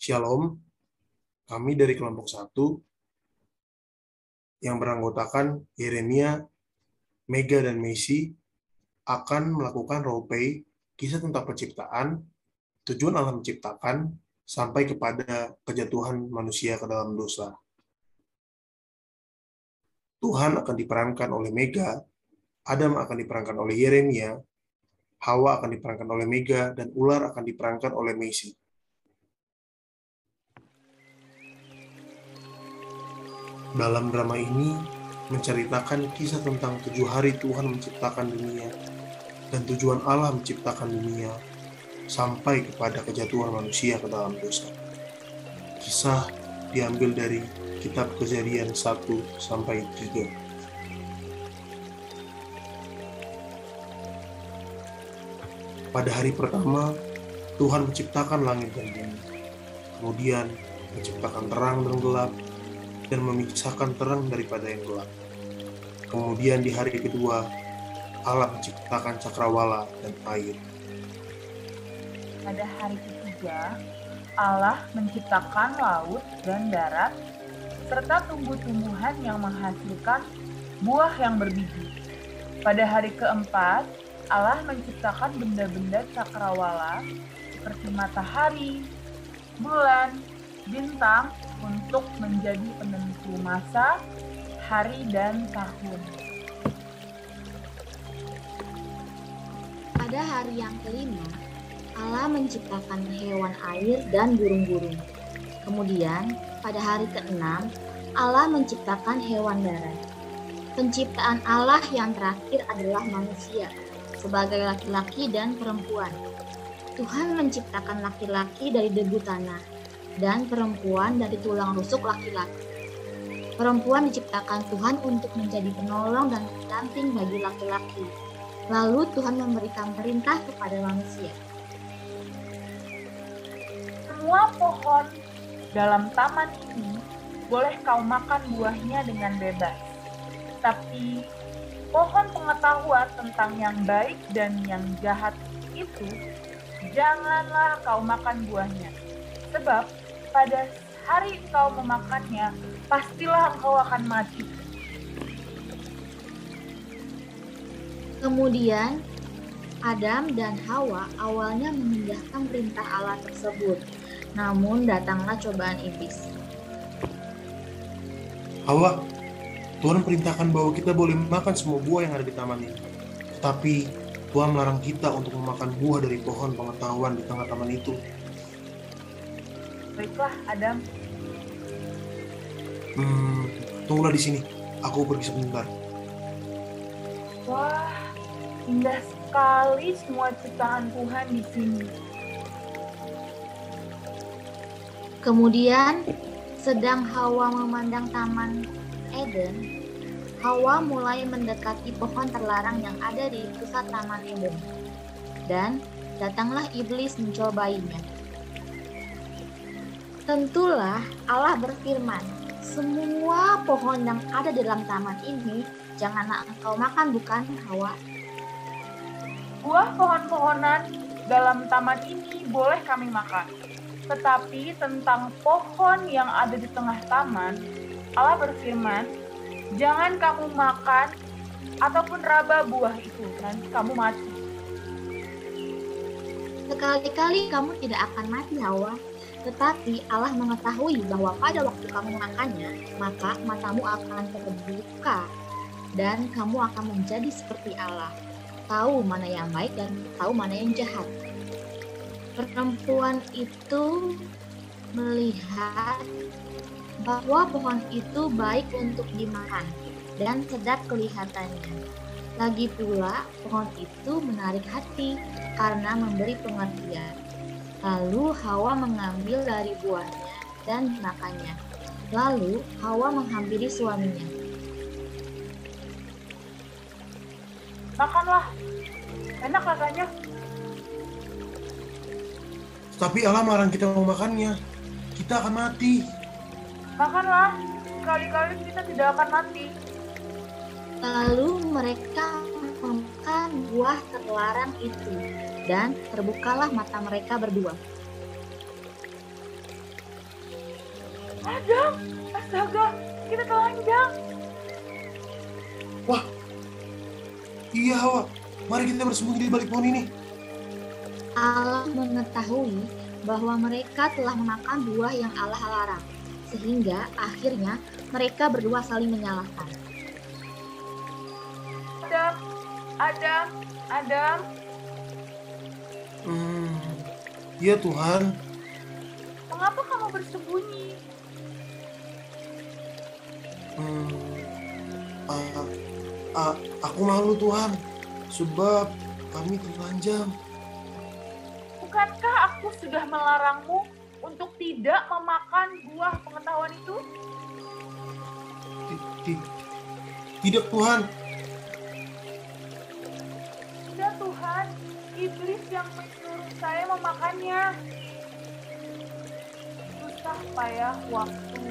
Shalom, kami dari kelompok 1 yang beranggotakan Yeremia, Mega, dan Messi akan melakukan role-play kisah tentang penciptaan, tujuan Allah menciptakan, sampai kepada kejatuhan manusia ke dalam dosa. Tuhan akan diperankan oleh Mega, Adam akan diperankan oleh Yeremia, Hawa akan diperankan oleh Mega, dan ular akan diperankan oleh Messi. Dalam drama ini menceritakan kisah tentang 7 hari Tuhan menciptakan dunia dan tujuan Allah menciptakan dunia sampai kepada kejatuhan manusia ke dalam dosa. Kisah diambil dari kitab Kejadian 1-3. Pada hari pertama, Tuhan menciptakan langit dan bumi. Kemudian menciptakan terang dan gelap, dan memisahkan terang daripada yang gelap. Kemudian di hari kedua, Allah menciptakan cakrawala dan air. Pada hari ketiga, Allah menciptakan laut dan darat, serta tumbuh-tumbuhan yang menghasilkan buah yang berbiji. Pada hari keempat, Allah menciptakan benda-benda cakrawala seperti matahari, bulan, bintang untuk menjadi penentu masa, hari, dan tahun. Pada hari yang kelima, Allah menciptakan hewan air dan burung-burung. Kemudian, pada hari keenam, Allah menciptakan hewan darat. Penciptaan Allah yang terakhir adalah manusia, sebagai laki-laki dan perempuan. Tuhan menciptakan laki-laki dari debu tanah, dan perempuan dari tulang rusuk laki-laki. Perempuan diciptakan Tuhan untuk menjadi penolong dan pendamping bagi laki-laki. Lalu Tuhan memberikan perintah kepada manusia. Semua pohon dalam taman ini boleh kau makan buahnya dengan bebas. Tapi pohon pengetahuan tentang yang baik dan yang jahat itu, janganlah kau makan buahnya. Sebab pada hari engkau memakannya, pastilah engkau akan mati. Kemudian, Adam dan Hawa awalnya mengindahkan perintah Allah tersebut. Namun datanglah cobaan iblis. Hawa, Tuhan perintahkan bahwa kita boleh makan semua buah yang ada di taman ini. Tetapi Tuhan melarang kita untuk memakan buah dari pohon pengetahuan di tengah taman itu. Baiklah, Adam. Tunggulah di sini. Aku pergi sebentar. Wah, indah sekali semua ciptaan Tuhan di sini. Kemudian, sedang Hawa memandang taman Eden, Hawa mulai mendekati pohon terlarang yang ada di pusat taman Eden. Dan datanglah iblis mencobainya. Tentulah Allah berfirman, semua pohon yang ada dalam taman ini janganlah engkau makan, bukan Hawa? Buah pohon-pohonan dalam taman ini boleh kami makan. Tetapi tentang pohon yang ada di tengah taman, Allah berfirman, jangan kamu makan ataupun raba buah itu, nanti kamu mati. Sekali-kali kamu tidak akan mati, Hawa. Tetapi Allah mengetahui bahwa pada waktu kamu makannya, maka matamu akan terbuka dan kamu akan menjadi seperti Allah, tahu mana yang baik dan tahu mana yang jahat. Perempuan itu melihat bahwa pohon itu baik untuk dimakan dan sedap kelihatannya. Lagi pula, pohon itu menarik hati karena memberi pengertian. Lalu Hawa mengambil dari buahnya dan dimakannya. Lalu Hawa menghampiri suaminya. Makanlah, enak rasanya. Tapi Allah melarang kita memakannya. Kita akan mati. Makanlah, sekali-kali kita tidak akan mati. Lalu mereka memakan buah terlarang itu, dan terbukalah mata mereka berdua. Adam, astaga, kita telanjang. Wah, iya Hawa, mari kita bersembunyi di balik pohon ini. Allah mengetahui bahwa mereka telah memakan buah yang Allah larang, sehingga akhirnya mereka berdua saling menyalahkan. Adam. Iya Tuhan. Mengapa kamu bersembunyi? Aku malu Tuhan, sebab kami telanjang. Bukankah aku sudah melarangmu untuk tidak memakan buah pengetahuan itu? Tidak Tuhan. Tidak Tuhan, iblis yang menyuruh saya memakannya. Susah payah waktu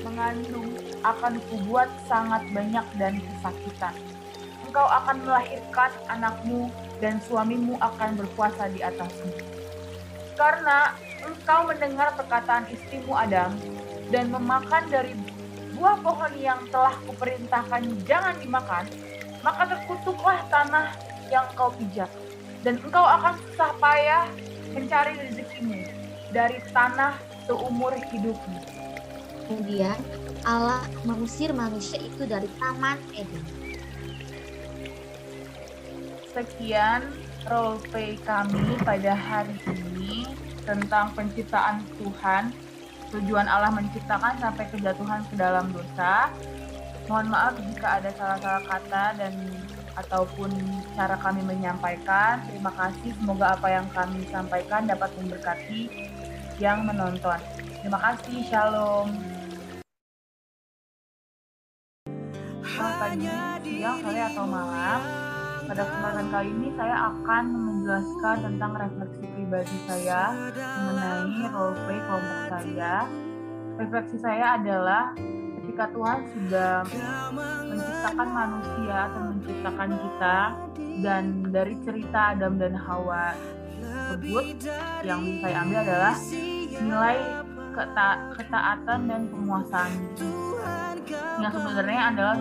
mengandung akan kubuat sangat banyak dan kesakitan. Engkau akan melahirkan anakmu dan suamimu akan berkuasa di atasmu. Karena engkau mendengar perkataan istrimu Adam dan memakan dari buah pohon yang telah kuperintahkan jangan dimakan, maka terkutuklah tanah yang kau pijak, dan engkau akan susah payah mencari rezekimu dari tanah seumur hidupmu. Kemudian Allah mengusir manusia itu dari Taman Eden. Sekian roleplay kami pada hari ini tentang penciptaan Tuhan, tujuan Allah menciptakan sampai kejatuhan ke dalam dosa. Mohon maaf jika ada salah-salah kata dan ataupun cara kami menyampaikan. Terima kasih, semoga apa yang kami sampaikan dapat memberkati yang menonton. Terima kasih, shalom. Selamat pagi, siang, sore, atau malam. Pada kesempatan kali ini saya akan menjelaskan tentang refleksi pribadi saya mengenai roleplay kelompok saya. Refleksi saya adalah ketika Tuhan sudah menciptakan manusia atau menciptakan kita, dan dari cerita Adam dan Hawa tersebut yang bisa saya ambil adalah nilai ketaatan dan penguasaan yang sebenarnya adalah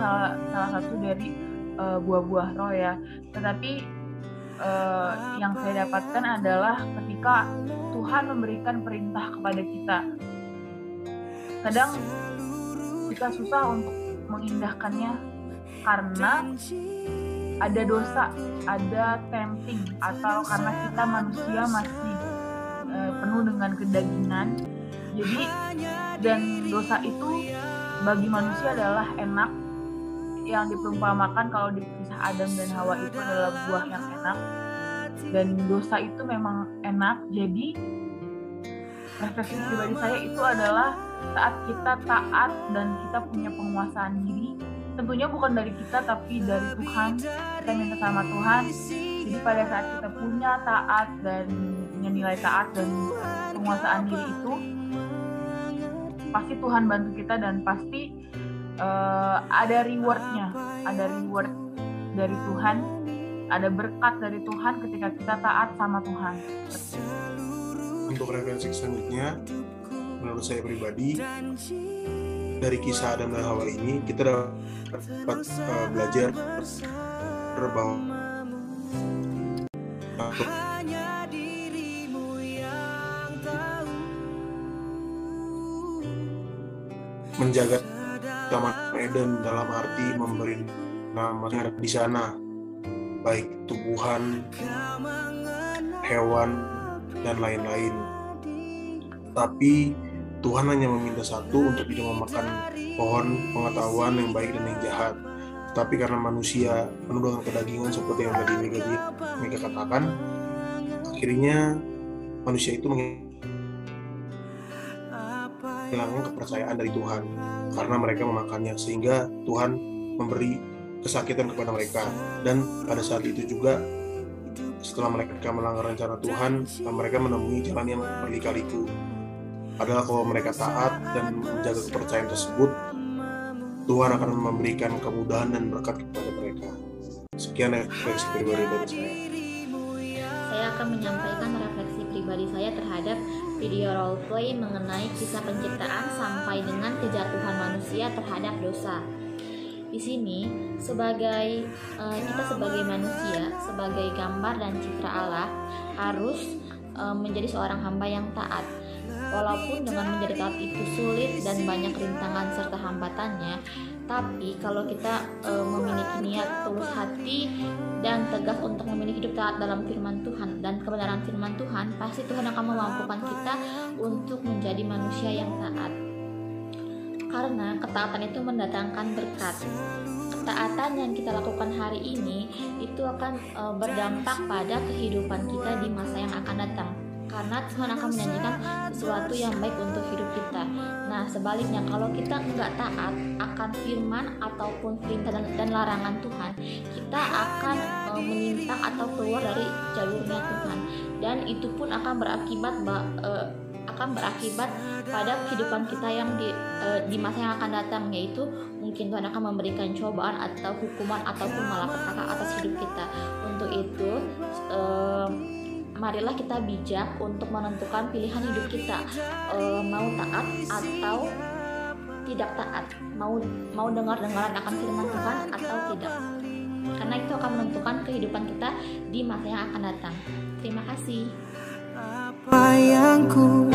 salah satu dari buah-buah roh ya. Tetapi yang saya dapatkan adalah ketika Tuhan memberikan perintah kepada kita, kadang kita susah untuk mengindahkannya karena ada dosa, ada tempting, atau karena kita manusia masih penuh dengan kedagingan. Jadi, dan dosa itu bagi manusia adalah enak, yang diperumpamakan kalau di kisah Adam dan Hawa itu adalah buah yang enak, dan dosa itu memang enak. Jadi refleksi pribadi saya itu adalah saat kita taat dan kita punya penguasaan diri, tentunya bukan dari kita tapi dari Tuhan. Kita minta sama Tuhan. Jadi pada saat kita punya taat dan punya nilai taat dan penguasaan diri itu, pasti Tuhan bantu kita dan pasti ada reward-nya, ada reward dari Tuhan, ada berkat dari Tuhan ketika kita taat sama Tuhan. Untuk referensi selanjutnya, menurut saya pribadi, dari kisah Adam dan Hawa ini kita dapat belajar bahwa menjaga Taman Eden dalam arti memberi nama di sana, baik tumbuhan, hewan, dan lain-lain. Tapi Tuhan hanya meminta satu, untuk tidak memakan pohon pengetahuan yang baik dan yang jahat. Tapi karena manusia penuh dengan kedagingan seperti yang tadi Mega katakan, akhirnya manusia itu menghilangkan kepercayaan dari Tuhan karena mereka memakannya, sehingga Tuhan memberi kesakitan kepada mereka. Dan pada saat itu juga, setelah mereka melanggar rencana Tuhan, mereka menemui jalan yang berliku-liku. Padahal kalau mereka taat dan menjaga kepercayaan tersebut, Tuhan akan memberikan kemudahan dan berkat kepada mereka. Sekian refleksi pribadi dari saya. Saya akan akan menyampaikan refleksi pribadi saya terhadap video roleplay mengenai kisah penciptaan sampai dengan kejatuhan manusia terhadap dosa. Di sini kita sebagai manusia, sebagai gambar dan citra Allah harus menjadi seorang hamba yang taat. Walaupun dengan menjadi taat itu sulit dan banyak rintangan serta hambatannya, tapi kalau kita memiliki niat tulus hati dan tegas untuk memilih hidup taat dalam firman Tuhan dan kebenaran firman Tuhan, pasti Tuhan akan memampukan kita untuk menjadi manusia yang taat. Karena ketaatan itu mendatangkan berkat. Ketaatan yang kita lakukan hari ini itu akan berdampak pada kehidupan kita di masa yang akan datang. Karena Tuhan akan menjanjikan sesuatu yang baik untuk hidup kita. Nah, sebaliknya kalau kita enggak taat akan firman ataupun perintah dan larangan Tuhan, kita akan menyimpang atau keluar dari jalurnya Tuhan. Dan itu pun akan berakibat pada kehidupan kita yang di masa yang akan datang, yaitu mungkin Tuhan akan memberikan cobaan atau hukuman ataupun malapetaka atas hidup kita. Untuk itu marilah kita bijak untuk menentukan pilihan hidup kita, mau taat atau tidak taat, mau dengar-dengaran akan firman Tuhan atau tidak, karena itu akan menentukan kehidupan kita di masa yang akan datang. Terima kasih. Apa yang ku